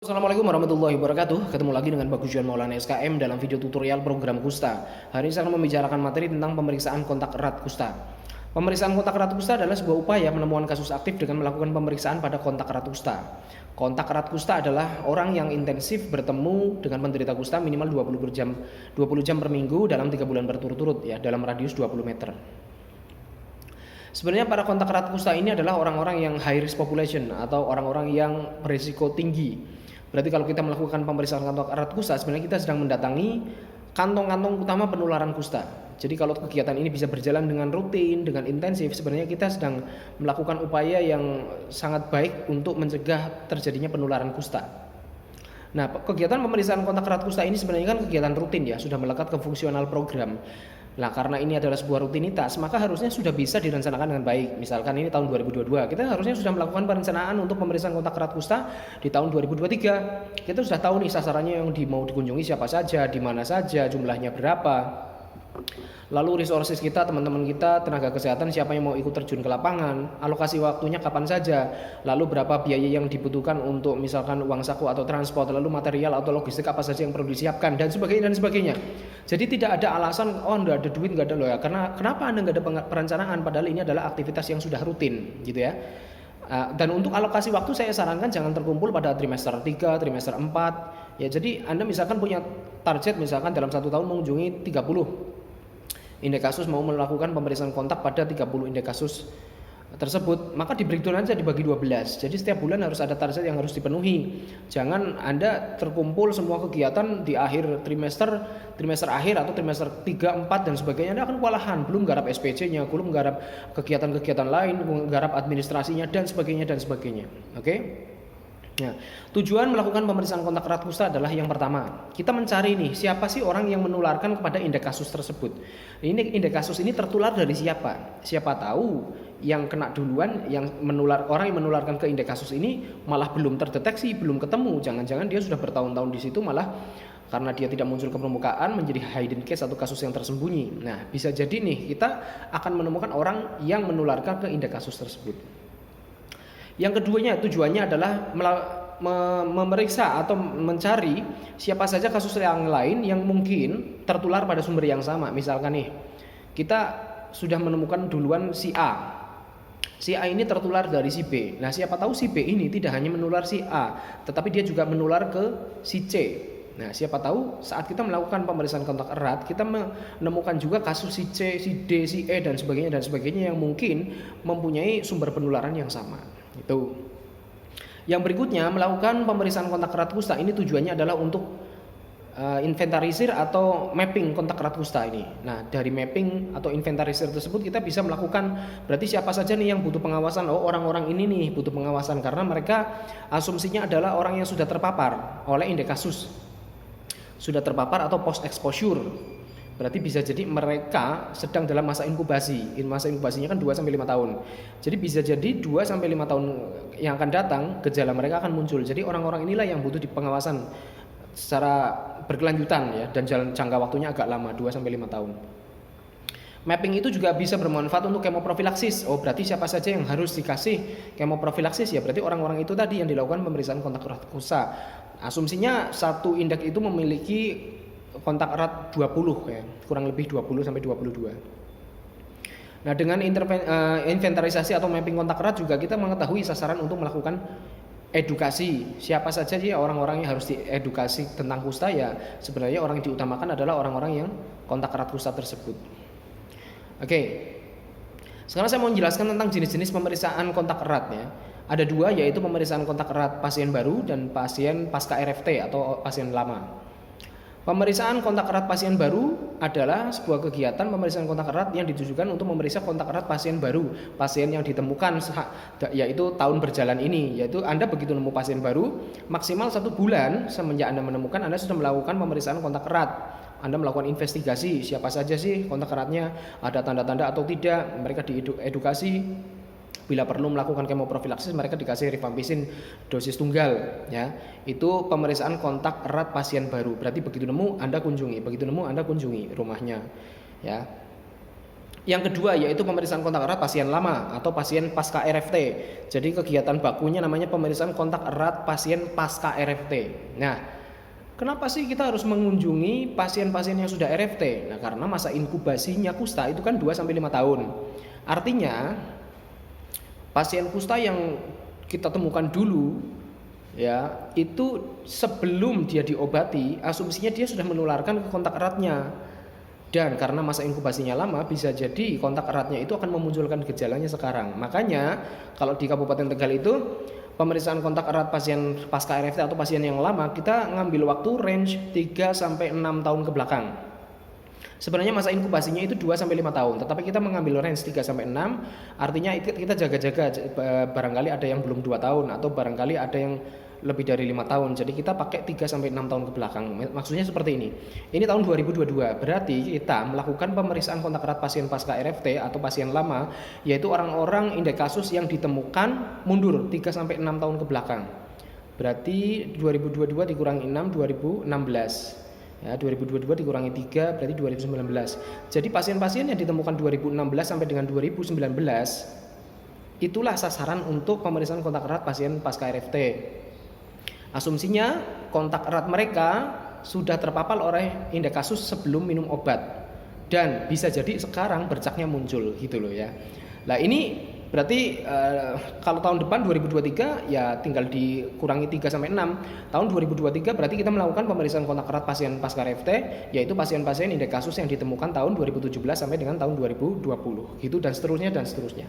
Assalamualaikum warahmatullahi wabarakatuh. Ketemu lagi dengan Bagus Juan Maulana SKM dalam video tutorial program Kusta. Hari ini saya akan membicarakan materi tentang pemeriksaan kontak erat Kusta. Pemeriksaan kontak erat Kusta adalah sebuah upaya menemukan kasus aktif dengan melakukan pemeriksaan pada kontak erat Kusta. Kontak erat Kusta adalah orang yang intensif bertemu dengan penderita Kusta minimal 20 jam per minggu dalam 3 bulan berturut-turut ya, dalam radius 20 meter. Sebenarnya para kontak erat Kusta ini adalah orang-orang yang high risk population atau orang-orang yang berisiko tinggi. Berarti kalau kita melakukan pemeriksaan kontak erat kusta, sebenarnya kita sedang mendatangi kantong-kantong utama penularan kusta. Jadi kalau kegiatan ini bisa berjalan dengan rutin, dengan intensif, sebenarnya kita sedang melakukan upaya yang sangat baik untuk mencegah terjadinya penularan kusta. Nah, kegiatan pemeriksaan kontak erat kusta ini sebenarnya kan kegiatan rutin ya, sudah melekat ke fungsional program. Nah, karena ini adalah sebuah rutinitas, maka harusnya sudah bisa direncanakan dengan baik. Misalkan ini tahun 2022, kita harusnya sudah melakukan perencanaan untuk pemeriksaan kontak erat kusta di tahun 2023. Kita sudah tahu nih sasarannya yang mau dikunjungi siapa saja, di mana saja, jumlahnya berapa. Lalu resources kita, teman-teman kita, tenaga kesehatan, siapa yang mau ikut terjun ke lapangan, alokasi waktunya kapan saja, lalu berapa biaya yang dibutuhkan untuk misalkan uang saku atau transport, lalu material atau logistik apa saja yang perlu disiapkan, dan sebagainya dan sebagainya. Jadi tidak ada alasan, oh nggak ada duit, nggak ada loh ya, karena kenapa Anda nggak ada perencanaan, padahal ini adalah aktivitas yang sudah rutin gitu ya. Dan untuk alokasi waktu saya sarankan jangan terkumpul pada trimester 3, trimester 4 ya. Jadi Anda misalkan punya target, misalkan dalam 1 tahun mengunjungi 30 indeks kasus, mau melakukan pemeriksaan kontak pada 30 indeks kasus tersebut, maka di breakdown aja dibagi 12. Jadi setiap bulan harus ada target yang harus dipenuhi. Jangan Anda terkumpul semua kegiatan di akhir trimester akhir atau trimester 3, 4 dan sebagainya. Anda akan kewalahan, belum garap SPC-nya, belum garap kegiatan-kegiatan lain, garap administrasinya dan sebagainya dan sebagainya. Oke? Nah, tujuan melakukan pemeriksaan kontak erat kusta adalah yang pertama, kita mencari nih siapa sih orang yang menularkan kepada indeks kasus tersebut. Ini indeks kasus ini tertular dari siapa? Siapa tahu yang kena duluan, orang yang menularkan ke indeks kasus ini malah belum terdeteksi, belum ketemu. Jangan-jangan dia sudah bertahun-tahun di situ, malah karena dia tidak muncul ke permukaan menjadi hidden case atau kasus yang tersembunyi. Nah, bisa jadi nih kita akan menemukan orang yang menularkan ke indeks kasus tersebut. Yang keduanya, tujuannya adalah memeriksa atau mencari siapa saja kasus yang lain yang mungkin tertular pada sumber yang sama. Misalkan nih, kita sudah menemukan duluan si A. Si A ini tertular dari si B. Nah, siapa tahu si B ini tidak hanya menular si A, tetapi dia juga menular ke si C. Nah, siapa tahu saat kita melakukan pemeriksaan kontak erat, kita menemukan juga kasus si C, si D, si E dan sebagainya yang mungkin mempunyai sumber penularan yang sama. Itu. Yang berikutnya, melakukan pemeriksaan kontak erat kusta ini tujuannya adalah untuk inventarisir atau mapping kontak erat kusta ini. Nah, dari mapping atau inventarisir tersebut kita bisa melakukan, berarti siapa saja nih yang butuh pengawasan. Oh, orang-orang ini nih butuh pengawasan karena mereka asumsinya adalah orang yang sudah terpapar oleh indeks kasus. Sudah terpapar atau post exposure. Berarti bisa jadi mereka sedang dalam masa inkubasi. Masa inkubasinya kan 2 sampai 5 tahun. Jadi bisa jadi 2 sampai 5 tahun yang akan datang gejala mereka akan muncul. Jadi orang-orang inilah yang butuh pengawasan secara berkelanjutan ya, dan jangka waktunya agak lama, 2 sampai 5 tahun. Mapping itu juga bisa bermanfaat untuk kemoprofilaksis. Oh, berarti siapa saja yang harus dikasih kemoprofilaksis ya? Berarti orang-orang itu tadi yang dilakukan pemeriksaan kontak erat kusta. Asumsinya satu indeks itu memiliki kontak erat 20 ya, kurang lebih 20 sampai 22. Nah, dengan inventarisasi atau mapping kontak erat juga kita mengetahui sasaran untuk melakukan edukasi. Siapa saja sih orang-orang yang harus diedukasi tentang kusta ya? Sebenarnya orang yang diutamakan adalah orang-orang yang kontak erat kusta tersebut. Oke. Sekarang saya mau menjelaskan tentang jenis-jenis pemeriksaan kontak erat ya. Ada 2, yaitu pemeriksaan kontak erat pasien baru dan pasien pasca RFT atau pasien lama. Pemeriksaan kontak erat pasien baru adalah sebuah kegiatan pemeriksaan kontak erat yang ditujukan untuk memeriksa kontak erat pasien baru, pasien yang ditemukan yaitu tahun berjalan ini. Yaitu Anda begitu nemu pasien baru, maksimal 1 bulan semenjak Anda menemukan, Anda sudah melakukan pemeriksaan kontak erat. Anda melakukan investigasi siapa saja sih kontak eratnya, ada tanda-tanda atau tidak, mereka diedukasi. Bila perlu melakukan kemoprofilaksis, mereka dikasih rifampicin dosis tunggal ya. Itu pemeriksaan kontak erat pasien baru. Berarti begitu nemu Anda kunjungi, begitu nemu Anda kunjungi rumahnya ya. Yang kedua yaitu pemeriksaan kontak erat pasien lama atau pasien pasca RFT. Jadi kegiatan bakunya namanya pemeriksaan kontak erat pasien pasca RFT. Nah, kenapa sih kita harus mengunjungi pasien-pasien yang sudah RFT? Nah, karena masa inkubasinya kusta itu kan 2 sampai 5 tahun. Artinya pasien kusta yang kita temukan dulu ya, itu sebelum dia diobati, asumsinya dia sudah menularkan ke kontak eratnya. Dan karena masa inkubasinya lama, bisa jadi kontak eratnya itu akan memunculkan gejalanya sekarang. Makanya kalau di Kabupaten Tegal itu pemeriksaan kontak erat pasien pasca RFT atau pasien yang lama, kita ngambil waktu range 3 sampai 6 tahun ke belakang. Sebenarnya masa inkubasinya itu 2 sampai 5 tahun, tetapi kita mengambil range 3 sampai 6, artinya kita jaga-jaga, barangkali ada yang belum 2 tahun atau barangkali ada yang lebih dari 5 tahun. Jadi kita pakai 3 sampai 6 tahun ke belakang. Maksudnya seperti ini. Ini tahun 2022. Berarti kita melakukan pemeriksaan kontak erat pasien pasca RFT atau pasien lama, yaitu orang-orang indeks kasus yang ditemukan mundur 3 sampai 6 tahun ke belakang. Berarti 2022 dikurangi 6, 2016. Ya, 2022 dikurangi 3 berarti 2019. Jadi pasien-pasien yang ditemukan 2016 sampai dengan 2019 itulah sasaran untuk pemeriksaan kontak erat pasien pasca RFT. Asumsinya kontak erat mereka sudah terpapar oleh indeks kasus sebelum minum obat dan bisa jadi sekarang bercaknya muncul gitu loh ya. Nah ini berarti kalau tahun depan 2023 ya tinggal dikurangi 3 sampai 6. Tahun 2023 berarti kita melakukan pemeriksaan kontak erat pasien pasca RFT, yaitu pasien-pasien indeks kasus yang ditemukan tahun 2017 sampai dengan tahun 2020 gitu dan seterusnya dan seterusnya.